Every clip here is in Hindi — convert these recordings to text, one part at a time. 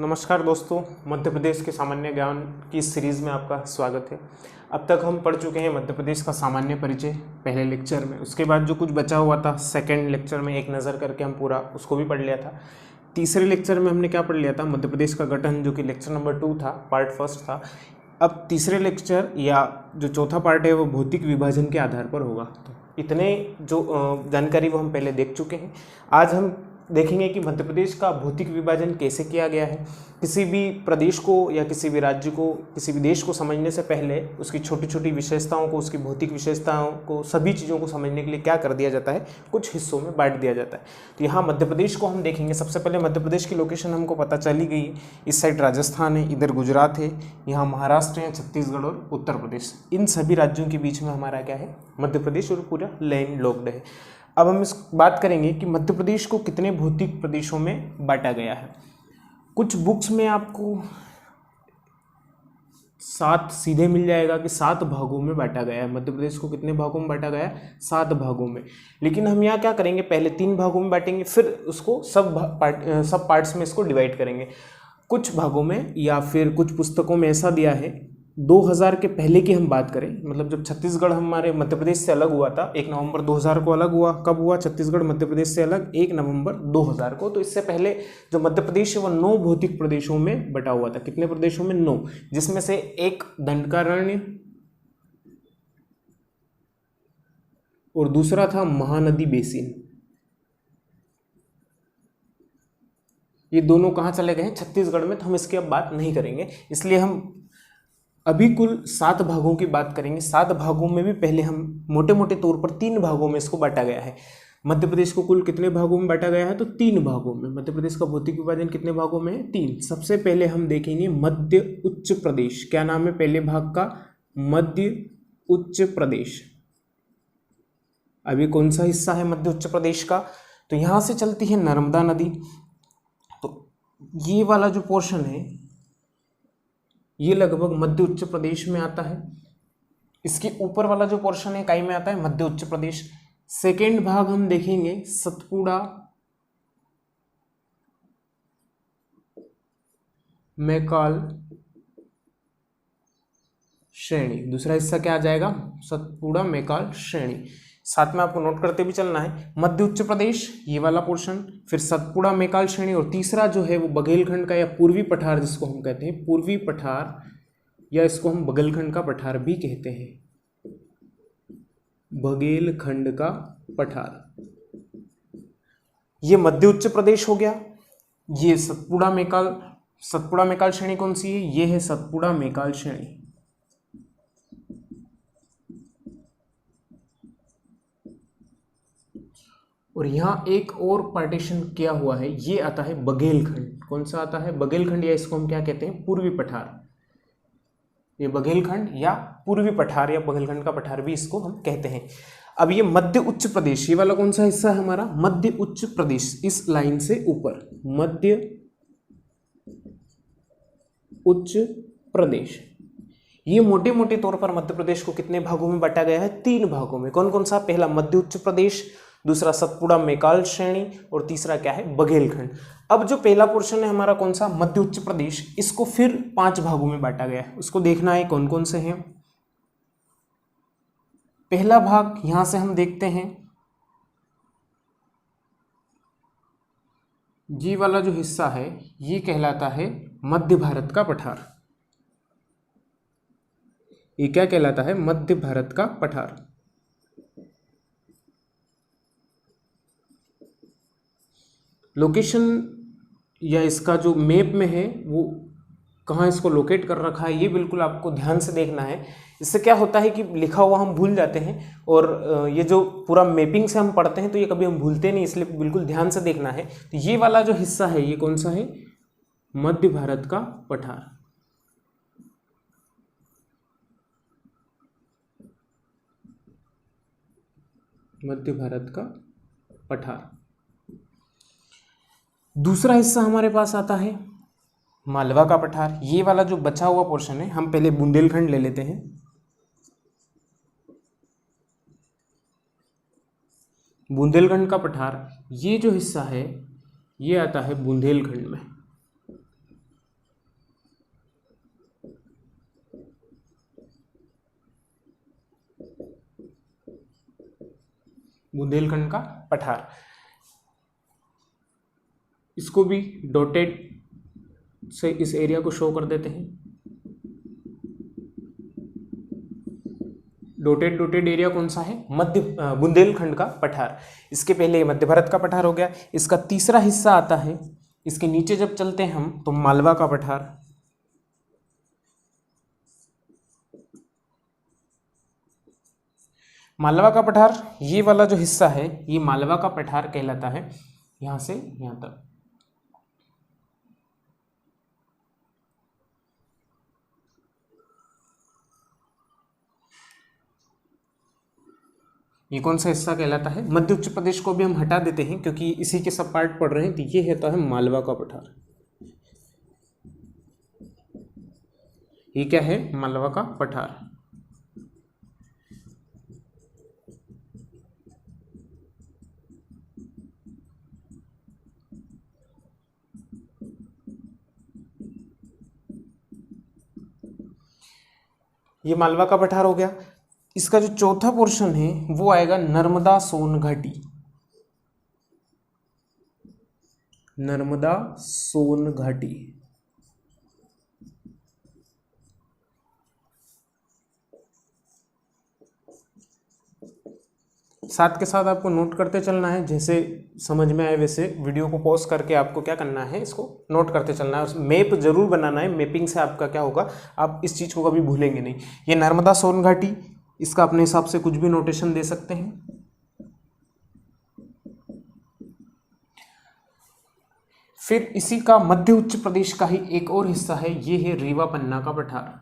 नमस्कार दोस्तों, मध्य प्रदेश के सामान्य ज्ञान की इस सीरीज़ में आपका स्वागत है। अब तक हम पढ़ चुके हैं मध्य प्रदेश का सामान्य परिचय पहले लेक्चर में। उसके बाद जो कुछ बचा हुआ था सेकंड लेक्चर में एक नज़र करके हम पूरा उसको भी पढ़ लिया था। तीसरे लेक्चर में हमने क्या पढ़ लिया था? मध्य प्रदेश का गठन, जो कि लेक्चर नंबर 2 था, पार्ट फर्स्ट था। अब तीसरे लेक्चर या जो चौथा पार्ट है वो भौतिक विभाजन के आधार पर होगा। तो इतने जो जानकारी वो हम पहले देख चुके हैं। आज हम देखेंगे कि मध्य प्रदेश का भौतिक विभाजन कैसे किया गया है। किसी भी प्रदेश को या किसी भी राज्य को, किसी भी देश को समझने से पहले उसकी छोटी छोटी विशेषताओं को, उसकी भौतिक विशेषताओं को, सभी चीज़ों को समझने के लिए क्या कर दिया जाता है, कुछ हिस्सों में बांट दिया जाता है। तो यहाँ मध्य प्रदेश को हम देखेंगे। सबसे पहले मध्य प्रदेश की लोकेशन हमको पता चली गई है। इस साइड राजस्थान है, इधर गुजरात है, यहाँ महाराष्ट्र है, छत्तीसगढ़ और उत्तर प्रदेश। इन सभी राज्यों के बीच में हमारा क्या है? मध्य प्रदेश, और पूरा लैंड लॉक्ड है। अब हम इस बात करेंगे कि मध्य प्रदेश को कितने भौतिक प्रदेशों में बांटा गया है। कुछ बुक्स में आपको 7 सीधे मिल जाएगा कि 7 भागों में बांटा गया है। मध्य प्रदेश को कितने भागों में बांटा गया है? 7 भागों में। लेकिन हम यहाँ क्या करेंगे? पहले 3 भागों में बांटेंगे, फिर उसको सब पार्ट्स में इसको डिवाइड करेंगे। कुछ भागों में या फिर कुछ पुस्तकों में ऐसा दिया है, 2000 के पहले की हम बात करें, मतलब जब छत्तीसगढ़ हमारे मध्य प्रदेश से अलग हुआ था, 1 नवंबर 2000 को अलग हुआ। कब हुआ छत्तीसगढ़ मध्य प्रदेश से अलग? 1 नवंबर 2000 को। तो इससे पहले जो मध्य प्रदेश है वो 9 भौतिक प्रदेशों में बटा हुआ था। कितने प्रदेशों में? 9, जिसमें से एक दंडकारण्य और दूसरा था महानदी बेसिन। ये दोनों कहाँ चले गए हैं? छत्तीसगढ़ में। तो हम इसकी अब बात नहीं करेंगे, इसलिए हम अभी कुल 7 भागों की बात करेंगे। 7 भागों में भी पहले हम मोटे मोटे तौर पर 3 भागों में इसको बांटा गया है। मध्य प्रदेश को कुल कितने भागों में बांटा गया है? तो 3 भागों में। मध्य प्रदेश का भौतिक विभाजन कितने भागों में है? 3। सबसे पहले हम देखेंगे मध्य उच्च प्रदेश। क्या नाम है पहले भाग का? मध्य उच्च प्रदेश। अभी कौन सा हिस्सा है मध्य उच्च प्रदेश का? तो यहां से चलती है नर्मदा नदी। तो ये वाला जो पोर्शन है ये लगभग मध्य उच्च प्रदेश में आता है। इसके ऊपर वाला जो पोर्शन है काई में आता है? मध्य उच्च प्रदेश। सेकेंड भाग हम देखेंगे सतपुड़ा मैकाल श्रेणी। दूसरा हिस्सा क्या आ जाएगा? सतपुड़ा मैकाल श्रेणी। साथ में आपको नोट करते भी चलना है, मध्य उच्च प्रदेश ये वाला पोर्शन, फिर सतपुड़ा मैकाल श्रेणी, और तीसरा जो है वो बघेलखंड का या पूर्वी पठार जिसको हम कहते हैं, पूर्वी पठार, या इसको हम बघेलखंड का पठार भी कहते हैं, बघेलखंड का पठार। ये मध्य उच्च प्रदेश हो गया। ये सतपुड़ा मैकाल श्रेणी कौन सी है? ये है सतपुड़ा मैकाल श्रेणी। और यहाँ एक और पार्टीशन किया हुआ है, ये आता है बघेलखंड। कौन सा आता है? बघेलखंड, या इसको हम क्या कहते हैं? पूर्वी पठार। ये बघेलखंड या पूर्वी पठार या बघेलखंड का पठार भी इसको हम कहते हैं। अब ये मध्य उच्च प्रदेश, ये वाला कौन सा हिस्सा है हमारा? मध्य उच्च प्रदेश। इस लाइन से ऊपर मध्य उच्च प्रदेश। ये मोटे मोटे तौर पर मध्य प्रदेश को कितने भागों में बांटा गया है? 3 भागों में। कौन कौन सा? पहला मध्य उच्च प्रदेश, दूसरा सतपुड़ा मैकाल श्रेणी, और तीसरा क्या है? बघेलखंड। अब जो पहला पोर्शन है हमारा कौन सा? मध्य उच्च प्रदेश, इसको फिर 5 भागों में बांटा गया है। उसको देखना है कौन कौन से हैं। पहला भाग यहां से हम देखते हैं, ये वाला जो हिस्सा है ये कहलाता है मध्य भारत का पठार। ये क्या कहलाता है? मध्य भारत का पठार। लोकेशन या इसका जो मैप में है वो कहाँ इसको लोकेट कर रखा है, ये बिल्कुल आपको ध्यान से देखना है। इससे क्या होता है कि लिखा हुआ हम भूल जाते हैं, और ये जो पूरा मैपिंग से हम पढ़ते हैं तो ये कभी हम भूलते नहीं, इसलिए बिल्कुल ध्यान से देखना है। तो ये वाला जो हिस्सा है ये कौन सा है? मध्य भारत का पठार। मध्य भारत का पठार। दूसरा हिस्सा हमारे पास आता है मालवा का पठार। ये वाला जो बचा हुआ पोर्शन है, हम पहले बुंदेलखंड ले लेते हैं। बुंदेलखंड का पठार, ये जो हिस्सा है ये आता है बुंदेलखंड में। बुंदेलखंड का पठार। इसको भी डॉटेड से इस एरिया को शो कर देते हैं। डॉटेड एरिया कौन सा है? मध्य बुंदेलखंड का पठार। इसके पहले मध्य भारत का पठार हो गया। इसका तीसरा हिस्सा आता है, इसके नीचे जब चलते हैं हम तो मालवा का पठार। मालवा का पठार, ये वाला जो हिस्सा है ये मालवा का पठार कहलाता है, यहां से यहां तक। ये कौन सा हिस्सा कहलाता है? मध्य उच्च प्रदेश को भी हम हटा देते हैं क्योंकि इसी के सब पार्ट पढ़ रहे हैं, तो ये होता है मालवा का पठार। ये क्या है? मालवा का पठार। ये मालवा का पठार हो गया। इसका जो चौथा पोर्शन है वो आएगा नर्मदा सोन घाटी। नर्मदा सोन घाटी। साथ के साथ आपको नोट करते चलना है, जैसे समझ में आए वैसे वीडियो को पॉज करके आपको क्या करना है, इसको नोट करते चलना है। मैप जरूर बनाना है, मैपिंग से आपका क्या होगा, आप इस चीज़ को कभी भूलेंगे नहीं। ये नर्मदा सोन घाटी, इसका अपने हिसाब से कुछ भी नोटेशन दे सकते हैं। फिर इसी का मध्य उच्च प्रदेश का ही एक और हिस्सा है, ये है रीवा पन्ना का पठार।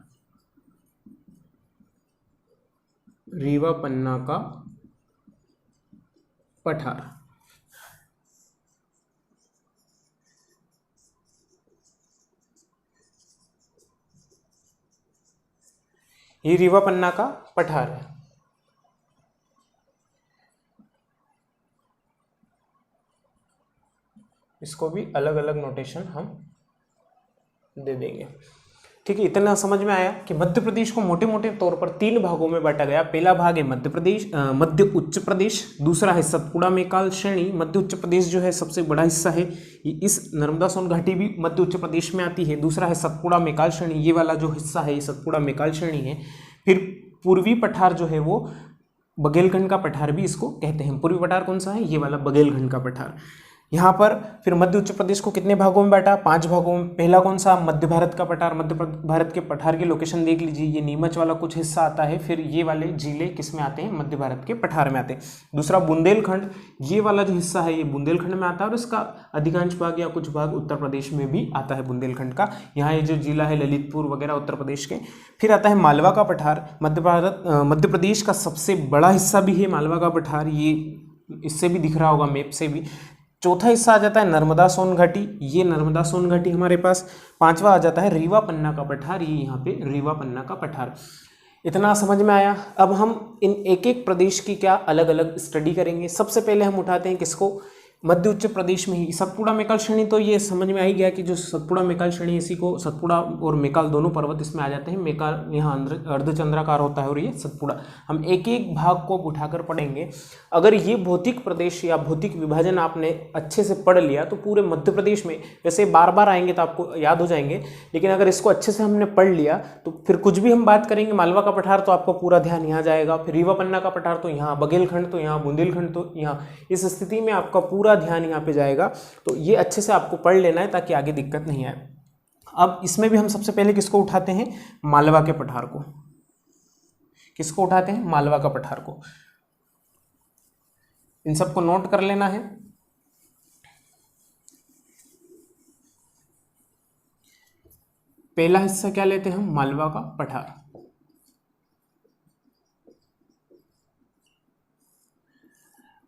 रीवा पन्ना का पठार। ये रीवा पन्ना का पठार है। इसको भी अलग अलग नोटेशन हम दे देंगे। ठीक है, इतना समझ में आया कि मध्य प्रदेश को मोटे मोटे तौर पर 3 भागों में बांटा गया। पहला भाग है मध्य प्रदेश, मध्य उच्च प्रदेश। दूसरा है सतपुड़ा मेकाल श्रेणी। मध्य उच्च प्रदेश जो है सबसे बड़ा हिस्सा है, इस नर्मदा सोन घाटी भी मध्य उच्च प्रदेश में आती है। दूसरा है सतपुड़ा मेकाल श्रेणी, ये वाला जो हिस्सा है ये सतपुड़ा मेकाल श्रेणी है। फिर पूर्वी पठार जो है वो बघेलखंड का पठार भी इसको कहते हैं। पूर्वी पठार कौन सा है? ये वाला बघेलखंड का पठार। यहाँ पर फिर मध्य उच्च प्रदेश को कितने भागों में बांटा? 5 भागों में। पहला कौन सा? मध्य भारत का पठार। मध्य भारत के पठार की लोकेशन देख लीजिए, ये नीमच वाला कुछ हिस्सा आता है। फिर ये वाले जिले किस में आते हैं? मध्य भारत के पठार में आते हैं। दूसरा बुंदेलखंड, ये वाला जो हिस्सा है ये बुंदेलखंड में आता है और इसका अधिकांश भाग या कुछ भाग उत्तर प्रदेश में भी आता है बुंदेलखंड का। यहाँ ये जो जिला है ललितपुर वगैरह उत्तर प्रदेश के। फिर आता है मालवा का पठार। मध्य प्रदेश का सबसे बड़ा हिस्सा भी है मालवा का पठार, ये इससे भी दिख रहा होगा मैप से भी। चौथा हिस्सा आ जाता है नर्मदा सोन घाटी, ये नर्मदा सोन घाटी हमारे पास। 5वां आ जाता है रीवा पन्ना का पठार, ये यहाँ पे रीवा पन्ना का पठार। इतना समझ में आया। अब हम इन एक एक प्रदेश की क्या अलग अलग स्टडी करेंगे। सबसे पहले हम उठाते हैं किसको? मध्य उच्च प्रदेश में ही सतपुड़ा मेकाल श्रेणी। तो ये समझ में आ ही गया कि जो सतपुड़ा मेकाल श्रेणी, इसी को सतपुड़ा और मेकाल दोनों पर्वत इसमें आ जाते हैं। मेकाल यहाँ अर्धचंद्राकार होता है और ये सतपुड़ा। हम एक एक भाग को उठाकर पढ़ेंगे। अगर ये भौतिक प्रदेश या भौतिक विभाजन आपने अच्छे से पढ़ लिया तो पूरे मध्य प्रदेश में, वैसे बार बार आएंगे तो आपको याद हो जाएंगे, लेकिन अगर इसको अच्छे से हमने पढ़ लिया तो फिर कुछ भी हम बात करेंगे मालवा का पठार तो आपको पूरा ध्यान यहाँ जाएगा, फिर रीवा पन्ना का पठार तो यहाँ, बघेलखंड तो यहाँ, बुंदेलखंड तो यहाँ। इस स्थिति में आपका पूरा ध्यान यहाँ पे जाएगा। तो ये अच्छे से आपको पढ़ लेना है ताकि आगे दिक्कत नहीं आए। अब इसमें भी हम सबसे पहले किसको उठाते हैं? मालवा के पठार को। किसको उठाते हैं? मालवा का पठार को। इन सबको नोट कर लेना है। पहला हिस्सा क्या लेते हैं हम? मालवा का पठार।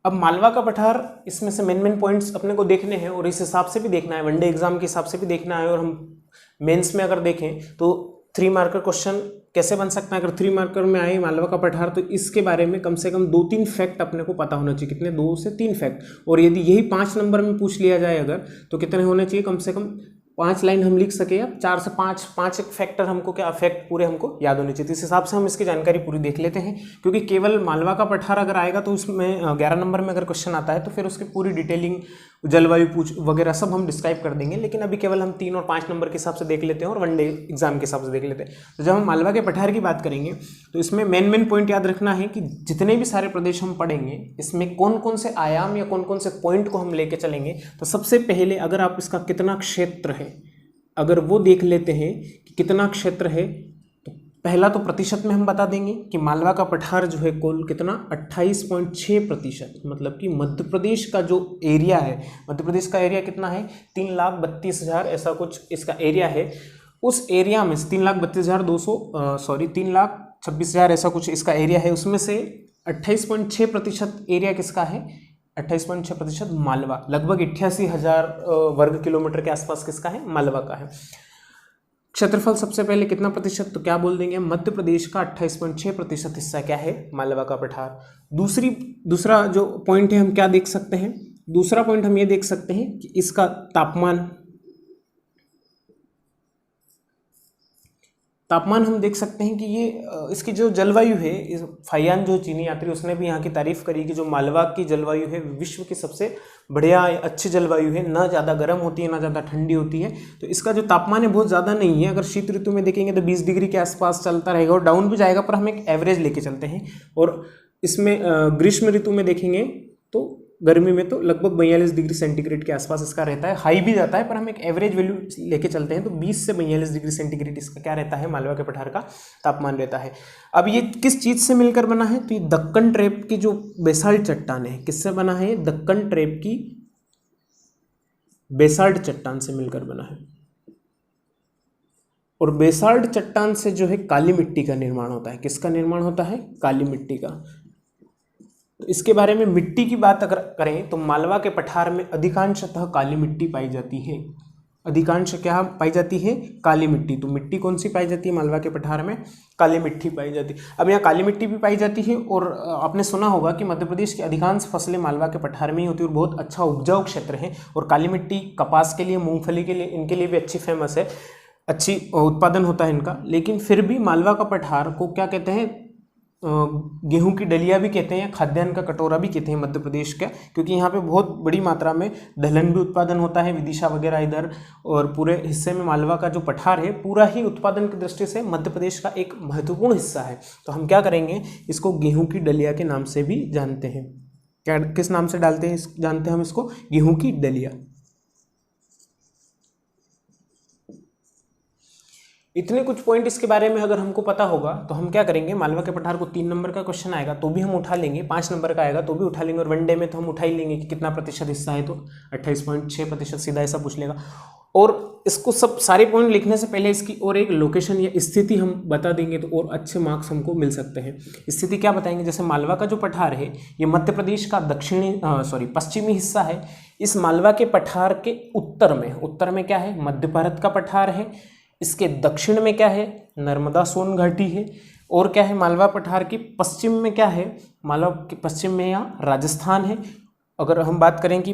अब मालवा का पठार, इसमें से मेन पॉइंट्स अपने को देखने हैं और इस हिसाब से भी देखना है, वनडे एग्जाम के हिसाब से भी देखना है। और हम मेंस में अगर देखें तो 3 मार्कर क्वेश्चन कैसे बन सकता है। अगर 3 मार्कर में आए मालवा का पठार तो इसके बारे में कम से कम 2-3 फैक्ट अपने को पता होना चाहिए। कितने? 2 से 3 फैक्ट। और यदि यही 5 नंबर में पूछ लिया जाए अगर, तो कितने होने चाहिए? कम से कम 5 लाइन हम लिख सके, अब 4 से 5 एक फैक्टर हमको क्या फैक्ट पूरे हमको याद होने चाहिए। इस हिसाब से हम इसकी जानकारी पूरी देख लेते हैं, क्योंकि केवल मालवा का पठार अगर आएगा तो उसमें 11 नंबर में अगर क्वेश्चन आता है तो फिर उसकी पूरी डिटेलिंग, जलवायु पूछ वगैरह सब हम डिस्क्राइब कर देंगे, लेकिन अभी केवल हम 3 और 5 नंबर के हिसाब से देख लेते हैं और वनडे एग्जाम के हिसाब से देख लेते हैं। तो जब हम मालवा के पठार की बात करेंगे तो इसमें मेन पॉइंट याद रखना है कि जितने भी सारे प्रदेश हम पढ़ेंगे इसमें कौन कौन से आयाम या कौन कौन से पॉइंट को हम लेके चलेंगे। तो सबसे पहले अगर आप इसका कितना क्षेत्र है अगर वो देख लेते हैं कि कितना क्षेत्र है, तो पहला तो प्रतिशत में हम बता देंगे कि मालवा का पठार जो है कुल कितना 28.6%, मतलब कि मध्य प्रदेश का जो एरिया है, मध्य प्रदेश का एरिया कितना है 3,32,000 ऐसा कुछ इसका एरिया है। उस एरिया में 3,26,000 ऐसा कुछ इसका एरिया है, उसमें से 28.6% एरिया किसका है, 28.6% मालवा, लगभग 88,000 वर्ग किलोमीटर के आसपास किसका है, मालवा का है। क्षेत्रफल सबसे पहले कितना प्रतिशत, तो क्या बोल देंगे, मध्य प्रदेश का 28.6% हिस्सा क्या है, मालवा का पठार। दूसरा जो पॉइंट है हम क्या देख सकते हैं, दूसरा पॉइंट हम ये देख सकते हैं कि इसका तापमान हम देख सकते हैं कि ये इसकी जो जलवायु है, इस फाइयान जो चीनी यात्री उसने भी यहाँ की तारीफ करी कि जो मालवा की जलवायु है विश्व की सबसे बढ़िया अच्छी जलवायु है, ना ज़्यादा गर्म होती है ना ज़्यादा ठंडी होती है। तो इसका जो तापमान है बहुत ज़्यादा नहीं है, अगर शीत ऋतु में देखेंगे तो 20 डिग्री के आसपास चलता रहेगा और डाउन भी जाएगा, पर हम एक एवरेज लेके चलते हैं। और इसमें ग्रीष्म ऋतु में देखेंगे तो गर्मी में तो लगभग 42 डिग्री सेंटीग्रेड के आसपास इसका रहता है, हाई भी जाता है, पर हम एक एवरेज वैल्यू लेके चलते हैं तो 20 से 42 डिग्री सेंटीग्रेड इसका क्या रहता है, मालवा के पठार का तापमान रहता है। अब ये किस चीज़ से मिलकर बना है, तो ये दक्कन ट्रेप की जो बेसाल्ट चट्टान है, किससे बना है, दक्कन ट्रेप की बेसाल्ट चट्टान से मिलकर बना है। और बेसाल्ट चट्टान से जो है काली मिट्टी का निर्माण होता है, किसका निर्माण होता है, काली मिट्टी का। तो इसके बारे में मिट्टी की बात अगर करें तो मालवा के पठार में अधिकांशतः काली मिट्टी पाई जाती है, अधिकांश क्या पाई जाती है, काली मिट्टी। तो मिट्टी कौन सी पाई जाती है मालवा के पठार में, काली मिट्टी पाई जाती है। अब यहाँ काली मिट्टी भी पाई जाती है और आपने सुना होगा कि मध्य प्रदेश की अधिकांश फसलें मालवा के पठार में ही होती है और बहुत अच्छा उपजाऊ क्षेत्र है। और काली मिट्टी कपास के लिए, मूंगफली के लिए, इनके लिए भी अच्छी फेमस है, अच्छी उत्पादन होता है इनका। लेकिन फिर भी मालवा का पठार को क्या कहते हैं, गेहूं की डलिया भी कहते हैं या खाद्यान्न का कटोरा भी कहते हैं मध्य प्रदेश का, क्योंकि यहाँ पे बहुत बड़ी मात्रा में दलहन भी उत्पादन होता है, विदिशा वगैरह इधर, और पूरे हिस्से में मालवा का जो पठार है पूरा ही उत्पादन की दृष्टि से मध्य प्रदेश का एक महत्वपूर्ण हिस्सा है। तो हम क्या करेंगे, इसको गेहूं की डलिया के नाम से भी जानते हैं। क्या, किस नाम से जानते हैं हम इसको, गेहूं की डलिया। इतने कुछ पॉइंट इसके बारे में अगर हमको पता होगा तो हम क्या करेंगे, मालवा के पठार को 3 नंबर का क्वेश्चन आएगा तो भी हम उठा लेंगे, 5 नंबर का आएगा तो भी उठा लेंगे, और वनडे में तो हम उठा ही लेंगे कि कितना प्रतिशत हिस्सा है, तो 28.6% सीधा ऐसा पूछ लेगा। और इसको सब सारे पॉइंट लिखने से पहले इसकी और एक लोकेशन या स्थिति हम बता देंगे तो और अच्छे मार्क्स हमको मिल सकते हैं। स्थिति क्या बताएंगे, जैसे मालवा का जो पठार है ये मध्य प्रदेश का पश्चिमी हिस्सा है। इस मालवा के पठार के उत्तर में क्या है, मध्य भारत का पठार है। इसके दक्षिण में क्या है, नर्मदा सोन घाटी है। और क्या है, मालवा पठार की पश्चिम में क्या है, मालवा के पश्चिम में यहाँ राजस्थान है। अगर हम बात करें कि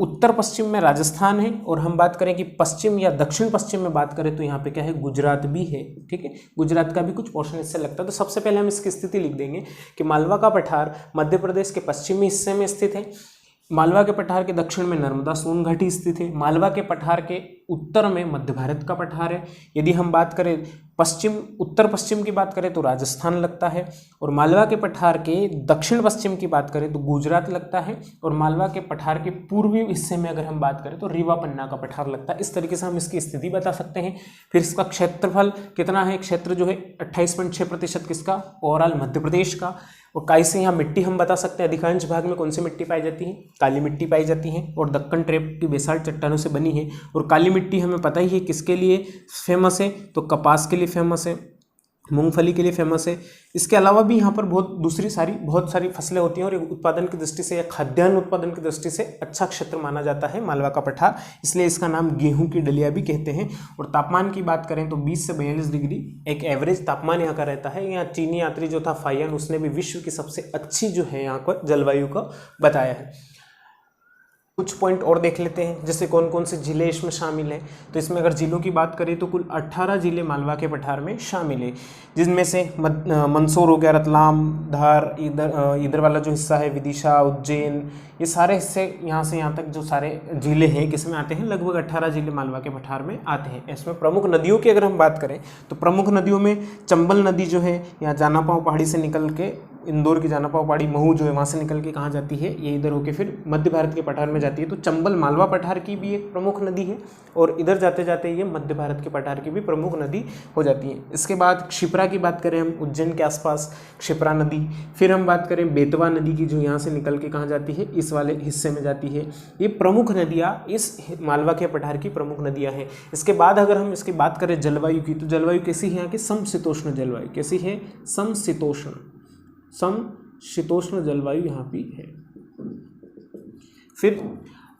उत्तर पश्चिम में राजस्थान है, और हम बात करें कि पश्चिम या दक्षिण पश्चिम में बात करें तो यहाँ पे क्या है, गुजरात भी है। ठीक है, गुजरात का भी कुछ पोर्शन इससे लगता है। तो सबसे पहले हम इसकी स्थिति लिख देंगे कि मालवा का पठार मध्य प्रदेश के पश्चिमी हिस्से में स्थित है। मालवा के पठार के दक्षिण में नर्मदा सोन घाटी स्थित है। मालवा के पठार के उत्तर में मध्य भारत का पठार है। यदि हम बात करें उत्तर पश्चिम की बात करें तो राजस्थान लगता है, और मालवा के पठार के दक्षिण पश्चिम की बात करें तो गुजरात लगता है, और मालवा के पठार के पूर्वी हिस्से में अगर हम बात करें तो रीवा पन्ना का पठार लगता है। इस तरीके से हम इसकी स्थिति बता सकते हैं। फिर इसका क्षेत्रफल कितना है, क्षेत्र जो है 28.6% किसका, ओवरऑल मध्य प्रदेश का। और कैसे यहाँ मिट्टी हम बता सकते हैं, अधिकांश भाग में कौन सी मिट्टी पाई जाती है, काली मिट्टी पाई जाती है, और दक्कन ट्रेप की बेसाल्ट चट्टानों से बनी है। और काली मिट्टी हमें पता ही है किसके लिए फेमस है, तो कपास के लिए फेमस है, मूंगफली के लिए फेमस है। इसके अलावा भी यहाँ पर बहुत सारी फसलें होती हैं, और उत्पादन की दृष्टि से या खाद्यान्न उत्पादन की दृष्टि से अच्छा क्षेत्र माना जाता है मालवा का पठार, इसलिए इसका नाम गेहूं की डलिया भी कहते हैं। और तापमान की बात करें तो 20 से 42 डिग्री एक एवरेज तापमान यहाँ का रहता है। यहाँ चीनी यात्री जो था फाइयान, उसने भी विश्व की सबसे अच्छी जो है यहाँ पर जलवायु को बताया है। कुछ पॉइंट और देख लेते हैं, जैसे कौन कौन से जिले इसमें शामिल हैं। तो इसमें अगर जिलों की बात करें तो कुल 18 जिले मालवा के पठार में शामिल है, जिनमें से मंदसौर हो गया, रतलाम, धार, इधर वाला जो हिस्सा है विदिशा, उज्जैन, ये सारे हिस्से यहाँ से यहाँ तक जो सारे जिले हैं किसमें आते हैं, लगभग 18 जिले मालवा के पठार में आते हैं। इसमें प्रमुख नदियों की अगर हम बात करें तो प्रमुख नदियों में चंबल नदी जो है यहाँ जानापाव पहाड़ी से निकल के, इंदौर की जानापाव पहाड़ी महू जो है वहाँ से निकल के कहाँ जाती है, ये इधर होके फिर मध्य भारत के पठार में जाती है। तो चंबल मालवा पठार की भी एक प्रमुख नदी है और इधर जाते जाते ये मध्य भारत के पठार की भी प्रमुख नदी हो जाती है। इसके बाद क्षिप्रा की बात करें हम, उज्जैन के आसपास क्षिप्रा नदी। फिर हम बात करें बेतवा नदी की जो यहाँ से निकल के कहाँ जाती है, इस वाले हिस्से में जाती है। ये प्रमुख नदियाँ इस मालवा के पठार की प्रमुख नदियाँ हैं। इसके बाद अगर हम इसकी बात करें जलवायु की, तो जलवायु कैसी है यहाँ की, समशीतोष्ण जलवायु। कैसी है, समशीतोष्ण जलवायु यहाँ पे है। फिर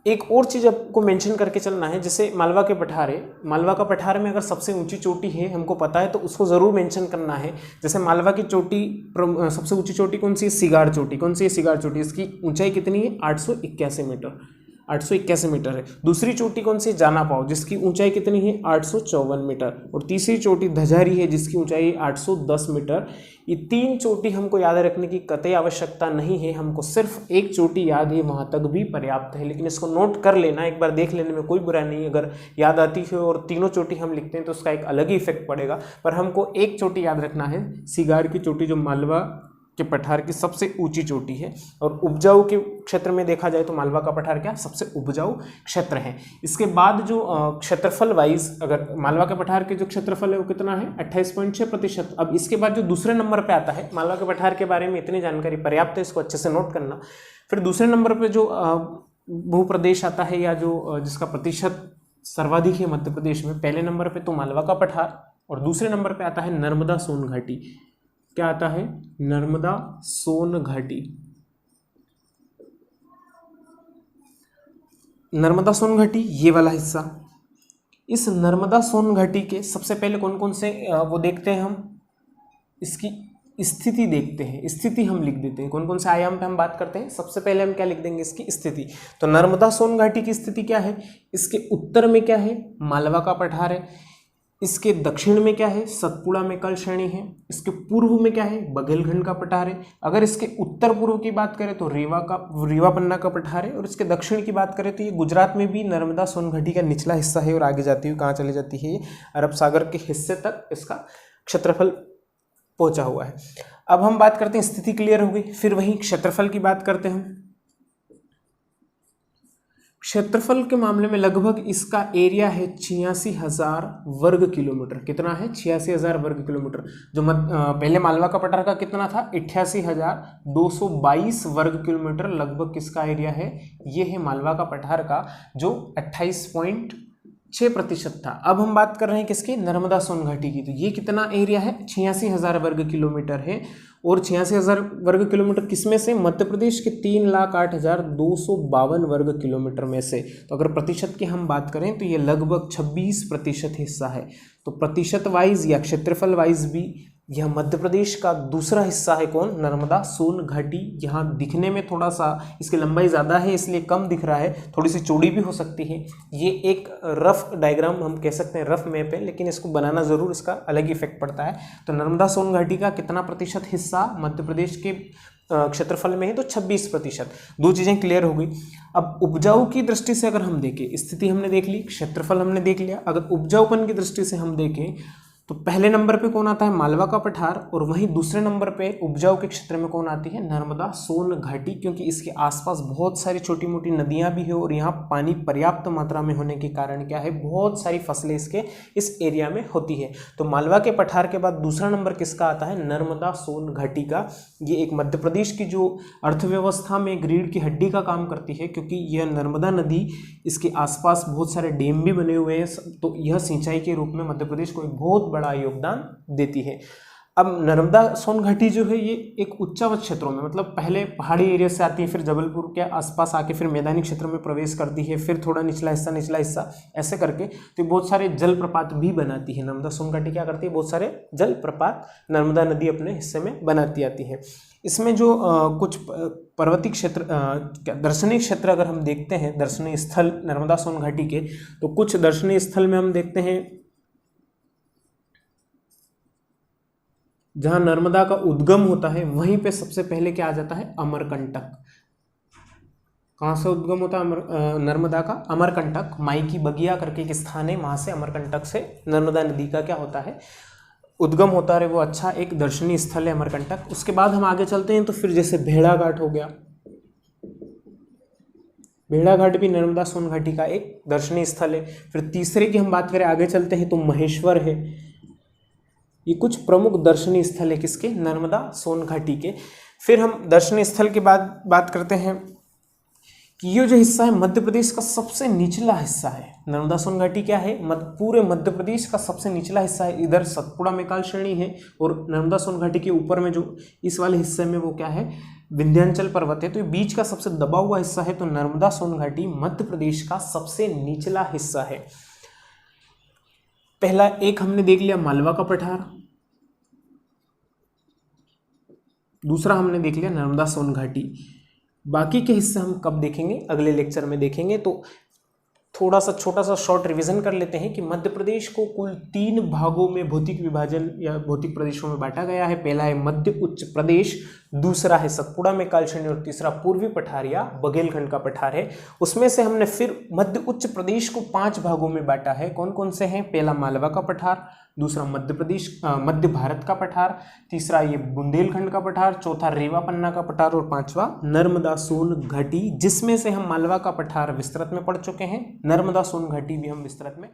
एक और चीज़ आपको मेंशन करके चलना है, जैसे मालवा के पठार है, मालवा का पठार में अगर सबसे ऊंची चोटी है हमको पता है तो उसको ज़रूर मेंशन करना है। जैसे मालवा की चोटी, सबसे ऊंची चोटी कौन सी है, सिगार चोटी। कौन सी है, सिगार चोटी। इसकी ऊंचाई कितनी है, 881 मीटर, 881 मीटर है। दूसरी चोटी कौन सी है, जानापाव, जिसकी ऊंचाई कितनी है, 854 मीटर। और तीसरी चोटी धजारी है, जिसकी ऊंचाई 810 मीटर। ये 3 चोटी हमको याद रखने की कतई आवश्यकता नहीं है, हमको सिर्फ एक चोटी याद है, वहाँ तक भी पर्याप्त है। लेकिन इसको नोट कर लेना, एक बार देख लेने में कोई बुरा नहीं है। अगर याद आती है और तीनों चोटी हम लिखते हैं तो उसका एक अलग ही इफेक्ट पड़ेगा, पर हमको एक चोटी याद रखना है, सिगार की चोटी, जो मालवा के पठार की सबसे ऊंची चोटी है। और उपजाऊ के क्षेत्र में देखा जाए तो मालवा का पठार क्या सबसे उपजाऊ क्षेत्र है। इसके बाद जो क्षेत्रफल वाइज अगर मालवा के पठार के जो क्षेत्रफल है वो कितना है, 28.6%। अब इसके बाद जो दूसरे नंबर पे आता है, मालवा के पठार के बारे में इतनी जानकारी पर्याप्त है, इसको अच्छे से नोट करना। फिर दूसरे नंबर पर जो भूप्रदेश आता है या जो जिसका प्रतिशत सर्वाधिक है मध्य प्रदेश में, पहले नंबर पर तो मालवा का पठार और दूसरे नंबर पर आता है नर्मदा सोन घाटी। क्या आता है, नर्मदा सोन घाटी। नर्मदा सोन घाटी ये वाला हिस्सा। इस नर्मदा सोन घाटी के सबसे पहले कौन कौन से वो देखते हैं हम, इसकी स्थिति देखते हैं। स्थिति हम लिख देते हैं, कौन कौन से आयाम पे हम बात करते हैं। सबसे पहले हम क्या लिख देंगे, इसकी स्थिति। तो नर्मदा सोन घाटी की स्थिति क्या है, इसके उत्तर में क्या है, मालवा का पठार है। इसके दक्षिण में क्या है, सतपुड़ा में कल श्रेणी है। इसके पूर्व में क्या है, बघेलखंड का पठार है। अगर इसके उत्तर पूर्व की बात करें तो रीवा पन्ना का पठार है। और इसके दक्षिण की बात करें तो ये गुजरात में भी नर्मदा सोन घाटी का निचला हिस्सा है और आगे जाती हुई कहाँ चली जाती है, ये अरब सागर के हिस्से तक इसका क्षेत्रफल पहुंचा हुआ है। अब हम बात करते हैं, स्थिति क्लियर हो गई, फिर वहीं क्षेत्रफल की बात करते हैं हम। क्षेत्रफल के मामले में लगभग इसका एरिया है 86,000 वर्ग किलोमीटर। कितना है, 86,000 वर्ग किलोमीटर। जो पहले मालवा का पठार का कितना था, 88,222 वर्ग किलोमीटर लगभग किसका एरिया है, ये है मालवा का पठार का, जो 28.6% था। अब हम बात कर रहे हैं किसकी, नर्मदा सोन घाटी की। तो ये कितना एरिया है, 86,000 वर्ग किलोमीटर है। और 86,000 वर्ग किलोमीटर किसमें से, मध्य प्रदेश के 3,08,252 वर्ग किलोमीटर में से। तो अगर प्रतिशत की हम बात करें तो ये लगभग 26% हिस्सा है। तो प्रतिशत वाइज या क्षेत्रफल वाइज भी यह मध्य प्रदेश का दूसरा हिस्सा है। कौन, नर्मदा सोन घाटी। यहाँ दिखने में थोड़ा सा इसकी लंबाई ज़्यादा है इसलिए कम दिख रहा है, थोड़ी सी चौड़ी भी हो सकती है। ये एक रफ डायग्राम हम कह सकते हैं, रफ मैप है, लेकिन इसको बनाना ज़रूर, इसका अलग इफेक्ट पड़ता है। तो नर्मदा सोन घाटी का कितना प्रतिशत हिस्सा मध्य प्रदेश के क्षेत्रफल में है, तो 26%। दो चीज़ें क्लियर हो गई। अब उपजाऊ की दृष्टि से अगर हम देखें, स्थिति हमने देख ली, क्षेत्रफल हमने देख लिया। अगर उपजाऊपन की दृष्टि से हम देखें तो पहले नंबर पे कौन आता है, मालवा का पठार। और वहीं दूसरे नंबर पे उपजाऊ के क्षेत्र में कौन आती है, नर्मदा सोन घाटी, क्योंकि इसके आसपास बहुत सारी छोटी मोटी नदियां भी है और यहाँ पानी पर्याप्त मात्रा में होने के कारण क्या है, बहुत सारी फसलें इसके इस एरिया में होती है। तो मालवा के पठार के बाद दूसरा नंबर किसका आता है, नर्मदा सोन घाटी का। ये एक मध्य प्रदेश की जो अर्थव्यवस्था में रीढ़ की हड्डी का काम करती है, क्योंकि यह नर्मदा नदी, इसके आसपास बहुत सारे डैम भी बने हुए हैं, तो यह सिंचाई के रूप में मध्य प्रदेश को एक बहुत बड़ा योगदान देती है। अब नर्मदा सोन घाटी जो है ये एक उच्चावच क्षेत्रों में, मतलब पहले पहाड़ी एरिया से आती है, फिर जबलपुर के आसपास आके फिर मैदानी क्षेत्र में प्रवेश करती है, फिर थोड़ा निचला हिस्सा ऐसे करके तो बहुत सारे जलप्रपात भी बनाती है। नर्मदा सोन घाटी क्या करती है, बहुत सारे जलप्रपात नर्मदा नदी अपने हिस्से में बनाती आती है। इसमें जो कुछ पर्वतीय क्षेत्र दर्शनीय क्षेत्र अगर हम देखते हैं, दर्शनीय स्थल नर्मदा सोन घाटी के, तो कुछ दर्शनीय स्थल में हम देखते हैं जहां नर्मदा का उद्गम होता है वहीं पे सबसे पहले क्या आ जाता है, अमरकंटक। कहाँ से उद्गम होता है नर्मदा का, अमरकंटक, माई की बगिया करके एक स्थान है, वहां से अमरकंटक से नर्मदा नदी का क्या होता है, उद्गम होता है। वो अच्छा एक दर्शनीय स्थल है अमरकंटक। उसके बाद हम आगे चलते हैं तो फिर जैसे भेड़ाघाट हो गया, भेड़ाघाट भी नर्मदा सोन घाटी का एक दर्शनीय स्थल है। फिर तीसरे की हम बात करें, आगे चलते हैं तो महेश्वर है। ये कुछ प्रमुख दर्शनीय स्थल है किसके, नर्मदा सोन घाटी के। फिर हम दर्शनीय स्थल के बाद बात करते हैं कि ये जो हिस्सा है मध्य प्रदेश का सबसे निचला हिस्सा है। नर्मदा सोन घाटी क्या है, पूरे मध्य प्रदेश का सबसे निचला हिस्सा है। इधर सतपुड़ा मैकाल श्रेणी है और नर्मदा सोन घाटी के ऊपर में जो इस वाले हिस्से में वो क्या है, विंध्याचल पर्वत है। तो ये बीच का सबसे दबा हुआ हिस्सा है। तो नर्मदा सोन घाटी मध्य प्रदेश का सबसे निचला हिस्सा है। पहला एक हमने देख लिया मालवा का पठार, दूसरा हमने देख लिया नर्मदा सोन घाटी। बाकी के हिस्से हम कब देखेंगे, अगले लेक्चर में देखेंगे। तो थोड़ा सा छोटा सा शॉर्ट रिवीजन कर लेते हैं कि मध्य प्रदेश को कुल 3 भागों में भौतिक विभाजन या भौतिक प्रदेशों में बांटा गया है। पहला है मध्य उच्च प्रदेश, दूसरा है सतपुड़ा मैकाल श्रेणी और तीसरा पूर्वी पठार या बघेलखंड का पठार है। उसमें से हमने फिर मध्य उच्च प्रदेश को 5 भागों में बांटा है। कौन कौन से हैं, पहला मालवा का पठार, दूसरा मध्य भारत का पठार, तीसरा ये बुंदेलखंड का पठार, चौथा रेवा पन्ना का पठार और पांचवा नर्मदा सोन घाटी, जिसमें से हम मालवा का पठार विस्तृत में पढ़ चुके हैं, नर्मदा सोन घाटी भी हम विस्तृत में